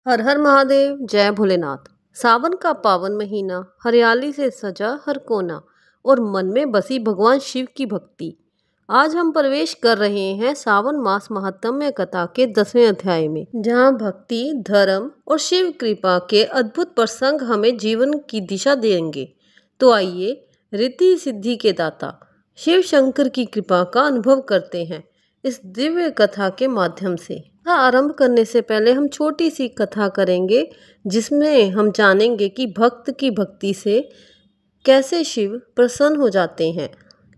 हर हर महादेव, जय भोलेनाथ। सावन का पावन महीना, हरियाली से सजा हर कोना और मन में बसी भगवान शिव की भक्ति। आज हम प्रवेश कर रहे हैं सावन मास महात्म्य कथा के 10वें अध्याय में, जहां भक्ति, धर्म और शिव कृपा के अद्भुत प्रसंग हमें जीवन की दिशा देंगे। तो आइए रिद्धि सिद्धि के दाता शिव शंकर की कृपा का अनुभव करते हैं इस दिव्य कथा के माध्यम से। कथा आरंभ करने से पहले हम छोटी सी कथा करेंगे, जिसमें हम जानेंगे कि भक्त की भक्ति से कैसे शिव प्रसन्न हो जाते हैं।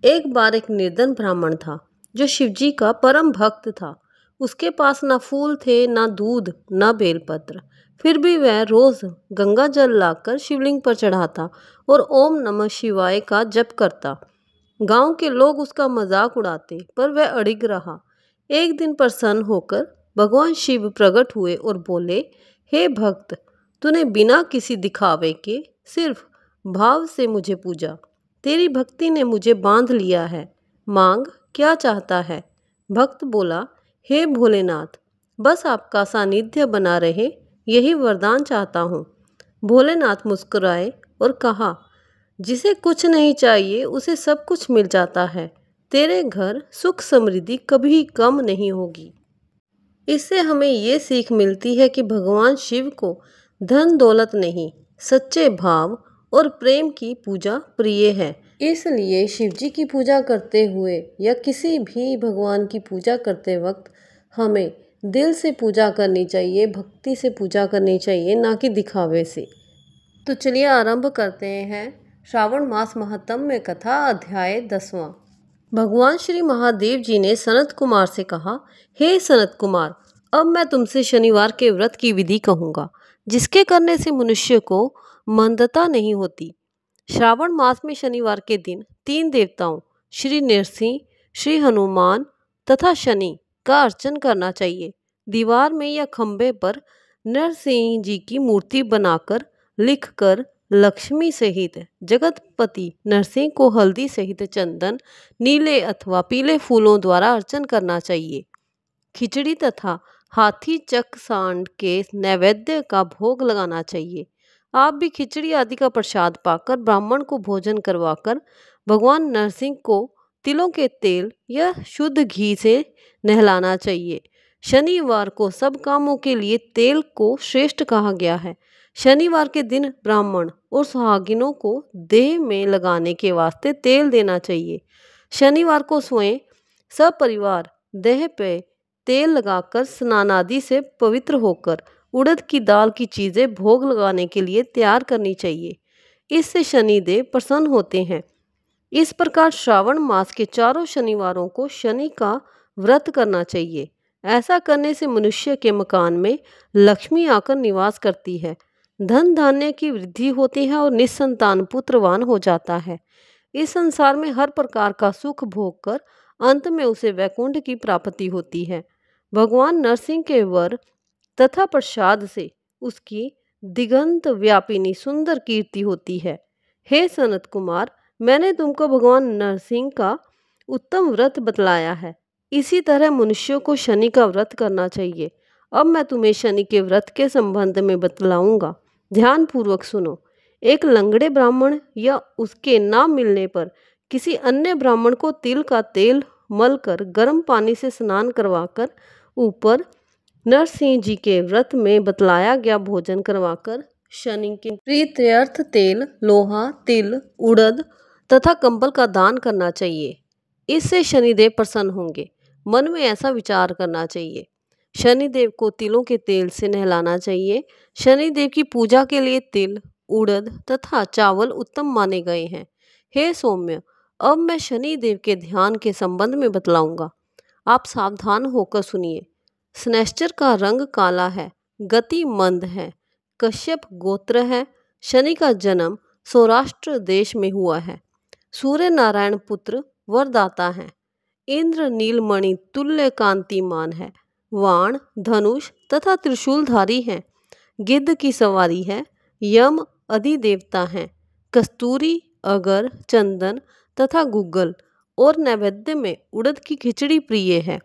एक बार एक निर्धन ब्राह्मण था जो शिवजी का परम भक्त था। उसके पास ना फूल थे, ना दूध, ना बेलपत्र। फिर भी वह रोज गंगा जल लाकर शिवलिंग पर चढ़ाता और ओम नमः शिवाय का जप करता। गांव के लोग उसका मजाक उड़ाते, पर वह अड़िग रहा। एक दिन प्रसन्न होकर भगवान शिव प्रकट हुए और बोले, हे भक्त, तूने बिना किसी दिखावे के सिर्फ भाव से मुझे पूजा। तेरी भक्ति ने मुझे बांध लिया है। मांग, क्या चाहता है? भक्त बोला, हे भोलेनाथ, बस आपका सानिध्य बना रहे, यही वरदान चाहता हूँ। भोलेनाथ मुस्कुराए और कहा, जिसे कुछ नहीं चाहिए उसे सब कुछ मिल जाता है। तेरे घर सुख समृद्धि कभी कम नहीं होगी। इससे हमें ये सीख मिलती है कि भगवान शिव को धन दौलत नहीं, सच्चे भाव और प्रेम की पूजा प्रिय है। इसलिए शिव जी की पूजा करते हुए या किसी भी भगवान की पूजा करते वक्त हमें दिल से पूजा करनी चाहिए, भक्ति से पूजा करनी चाहिए, ना कि दिखावे से। तो चलिए आरंभ करते हैं श्रावण मास महात्म्य कथा, अध्याय 10वां। भगवान श्री महादेव जी ने सनत कुमार से कहा, हे सनत कुमार, अब मैं तुमसे शनिवार के व्रत की विधि कहूँगा, जिसके करने से मनुष्य को मंदता नहीं होती। श्रावण मास में शनिवार के दिन 3 देवताओं श्री नरसिंह, श्री हनुमान तथा शनि का अर्चन करना चाहिए। दीवार में या खंभे पर नरसिंह जी की मूर्ति बनाकर लिखकर लक्ष्मी सहित जगतपति नरसिंह को हल्दी सहित चंदन, नीले अथवा पीले फूलों द्वारा अर्चन करना चाहिए। खिचड़ी तथा हाथी चक सांड के नैवेद्य का भोग लगाना चाहिए। आप भी खिचड़ी आदि का प्रसाद पाकर ब्राह्मण को भोजन करवाकर भगवान नरसिंह को तिलों के तेल या शुद्ध घी से नहलाना चाहिए। शनिवार को सब कामों के लिए तेल को श्रेष्ठ कहा गया है। शनिवार के दिन ब्राह्मण और सुहागिनों को देह में लगाने के वास्ते तेल देना चाहिए। शनिवार को स्वयं सपरिवार देह पे तेल लगाकर स्नान आदि से पवित्र होकर उड़द की दाल की चीज़ें भोग लगाने के लिए तैयार करनी चाहिए। इससे शनिदेव प्रसन्न होते हैं। इस प्रकार श्रावण मास के चारों शनिवारों को शनि का व्रत करना चाहिए। ऐसा करने से मनुष्य के मकान में लक्ष्मी आकर निवास करती है, धन धान्य की वृद्धि होती है और निस्संतान पुत्रवान हो जाता है। इस संसार में हर प्रकार का सुख भोग कर अंत में उसे वैकुंठ की प्राप्ति होती है। भगवान नरसिंह के वर तथा प्रसाद से उसकी दिगंत व्यापिनी सुंदर कीर्ति होती है। हे सनत कुमार, मैंने तुमको भगवान नरसिंह का उत्तम व्रत बतलाया है। इसी तरह मनुष्यों को शनि का व्रत करना चाहिए। अब मैं तुम्हें शनि के व्रत के संबंध में बतलाऊंगा, ध्यान पूर्वक सुनो। एक लंगड़े ब्राह्मण या उसके ना मिलने पर किसी अन्य ब्राह्मण को तिल का तेल मलकर गर्म पानी से स्नान करवाकर ऊपर नरसिंह जी के व्रत में बतलाया गया भोजन करवाकर शनि के प्रीत्यर्थ तेल, लोहा, तिल, उड़द तथा कंबल का दान करना चाहिए। इससे शनिदेव प्रसन्न होंगे। मन में ऐसा विचार करना चाहिए। शनिदेव को तिलों के तेल से नहलाना चाहिए। शनिदेव की पूजा के लिए तिल, उड़द तथा चावल उत्तम माने गए हैं। हे सौम्य, अब मैं शनिदेव के ध्यान के संबंध में बतलाऊंगा। आप सावधान होकर सुनिए। शनैश्चर का रंग काला है, गति मंद है, कश्यप गोत्र है। शनि का जन्म सौराष्ट्र देश में हुआ है। सूर्य नारायण पुत्र वरदाता है। इंद्र नीलमणि तुल्य कांतिमान है। वाण, धनुष तथा त्रिशूलधारी है। गिद्ध की सवारी है। यम अधिदेवता हैं। कस्तूरी, अगर, चंदन तथा गुग्गल और नैवेद्य में उड़द की खिचड़ी प्रिय है।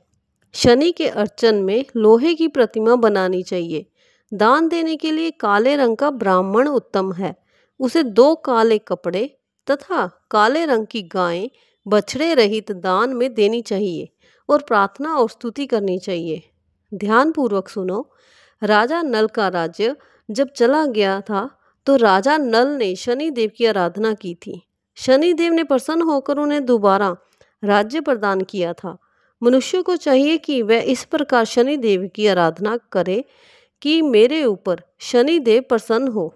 शनि के अर्चन में लोहे की प्रतिमा बनानी चाहिए। दान देने के लिए काले रंग का ब्राह्मण उत्तम है। उसे 2 काले कपड़े तथा काले रंग की गायें बछड़े रहित दान में देनी चाहिए और प्रार्थना और स्तुति करनी चाहिए। ध्यानपूर्वक सुनो। राजा नल का राज्य जब चला गया था तो राजा नल ने शनि देव की आराधना की थी। शनि देव ने प्रसन्न होकर उन्हें दोबारा राज्य प्रदान किया था। मनुष्य को चाहिए कि वह इस प्रकार शनि देव की आराधना करे कि मेरे ऊपर शनि देव प्रसन्न हो।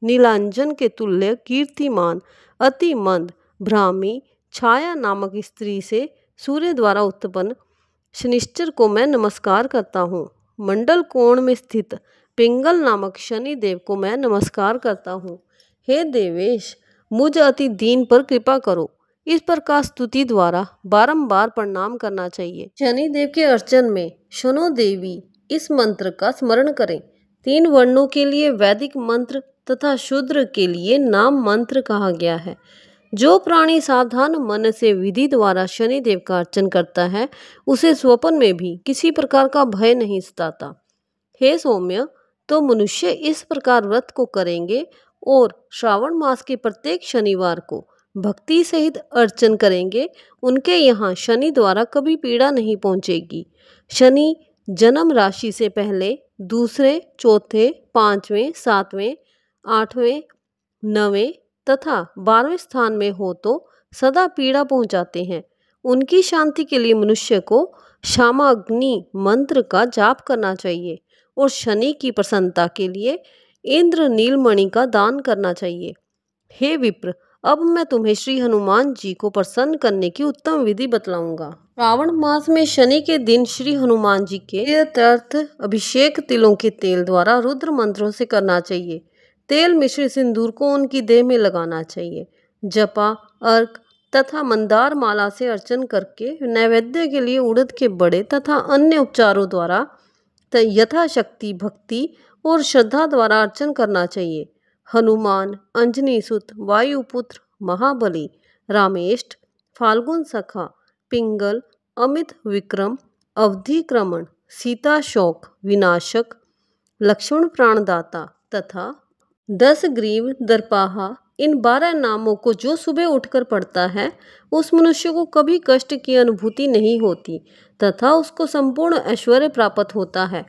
नीलांजन के तुल्य कीर्तिमान अति मंद भ्रामी छाया नामक स्त्री से सूर्य द्वारा उत्पन्न शनिश्चर को मैं नमस्कार करता हूँ। मंडल कोण में स्थित पिंगल नामक शनि देव को मैं नमस्कार करता हूँ। हे देवेश, मुझ अति दीन पर कृपा करो। इस प्रकार स्तुति द्वारा बारंबार प्रणाम करना चाहिए। शनि देव के अर्चन में शनो देवी इस मंत्र का स्मरण करें। 3 वर्णों के लिए वैदिक मंत्र तथा शूद्र के लिए नाम मंत्र कहा गया है। जो प्राणी सावधान मन से विधि द्वारा शनि देव का अर्चन करता है उसे स्वप्न में भी किसी प्रकार का भय नहीं सताता। हे सौम्य, तो मनुष्य इस प्रकार व्रत को करेंगे और श्रावण मास के प्रत्येक शनिवार को भक्ति सहित अर्चन करेंगे, उनके यहाँ शनि द्वारा कभी पीड़ा नहीं पहुँचेगी। शनि जन्म राशि से पहले दूसरे, चौथे, 5वें, 7वें, 8वें, 9वें तथा 12वें स्थान में हो तो सदा पीड़ा पहुँचाते हैं। उनकी शांति के लिए मनुष्य को क्षमाग्नि मंत्र का जाप करना चाहिए और शनि की प्रसन्नता के लिए इंद्र नीलमणि का दान करना चाहिए। हे विप्र, अब मैं तुम्हें श्री हनुमान जी को प्रसन्न करने की उत्तम विधि बतलाऊंगा। श्रावण मास में शनि के दिन श्री हनुमान जी के तीर्थ अभिषेक तिलों के तेल द्वारा रुद्र मंत्रों से करना चाहिए। तेल मिश्रित सिंदूर को उनकी देह में लगाना चाहिए। जपा, अर्क तथा मंदार माला से अर्चन करके नैवेद्य के लिए उड़द के बड़े तथा अन्य उपचारों द्वारा यथाशक्ति भक्ति और श्रद्धा द्वारा अर्चन करना चाहिए। हनुमान, अंजनी सुत, वायुपुत्र, महाबली, रामेष्ट, फाल्गुन सखा, पिंगल, अमित विक्रम, अवधिक्रमण, सीता शोक विनाशक, लक्ष्मण प्राणदाता तथा 10 ग्रीव दर्पाहा, इन 12 नामों को जो सुबह उठकर पढ़ता है उस मनुष्य को कभी कष्ट की अनुभूति नहीं होती तथा उसको संपूर्ण ऐश्वर्य प्राप्त होता है।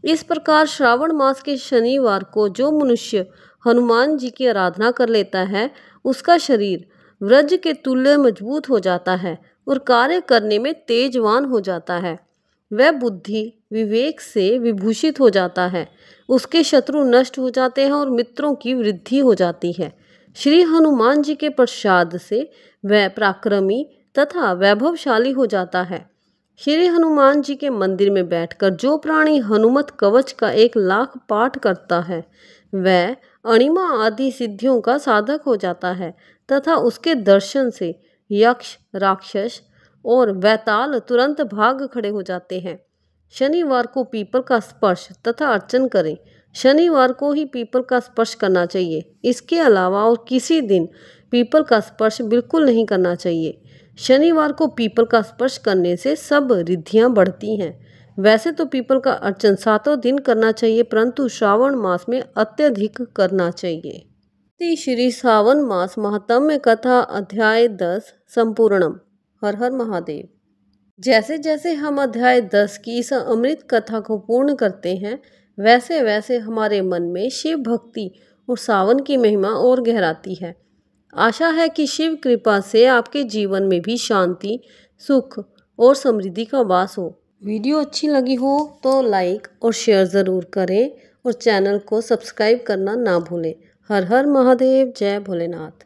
इस प्रकार श्रावण मास के शनिवार को जो मनुष्य हनुमान जी की आराधना कर लेता है उसका शरीर वज्र के तुल्य मजबूत हो जाता है और कार्य करने में तेजवान हो जाता है। वह बुद्धि विवेक से विभूषित हो जाता है। उसके शत्रु नष्ट हो जाते हैं और मित्रों की वृद्धि हो जाती है। श्री हनुमान जी के प्रसाद से वह पराक्रमी तथा वैभवशाली हो जाता है। श्री हनुमान जी के मंदिर में बैठकर जो प्राणी हनुमत कवच का 1 लाख पाठ करता है वह अणिमा आदि सिद्धियों का साधक हो जाता है तथा उसके दर्शन से यक्ष, राक्षस और वैताल तुरंत भाग खड़े हो जाते हैं। शनिवार को पीपल का स्पर्श तथा अर्चन करें। शनिवार को ही पीपल का स्पर्श करना चाहिए। इसके अलावा और किसी दिन पीपल का स्पर्श बिल्कुल नहीं करना चाहिए। शनिवार को पीपल का स्पर्श करने से सब रिद्धियां बढ़ती हैं। वैसे तो पीपल का अर्चन 7 दिन करना चाहिए, परंतु श्रावण मास में अत्यधिक करना चाहिए। श्री श्रावण मास महात्म्य कथा अध्याय 10 संपूर्णम। हर हर महादेव। जैसे जैसे हम अध्याय 10 की इस अमृत कथा को पूर्ण करते हैं वैसे वैसे हमारे मन में शिव भक्ति और सावन की महिमा और गहराती है। आशा है कि शिव कृपा से आपके जीवन में भी शांति, सुख और समृद्धि का वास हो। वीडियो अच्छी लगी हो तो लाइक और शेयर ज़रूर करें और चैनल को सब्सक्राइब करना ना भूलें। हर हर महादेव। जय भोलेनाथ।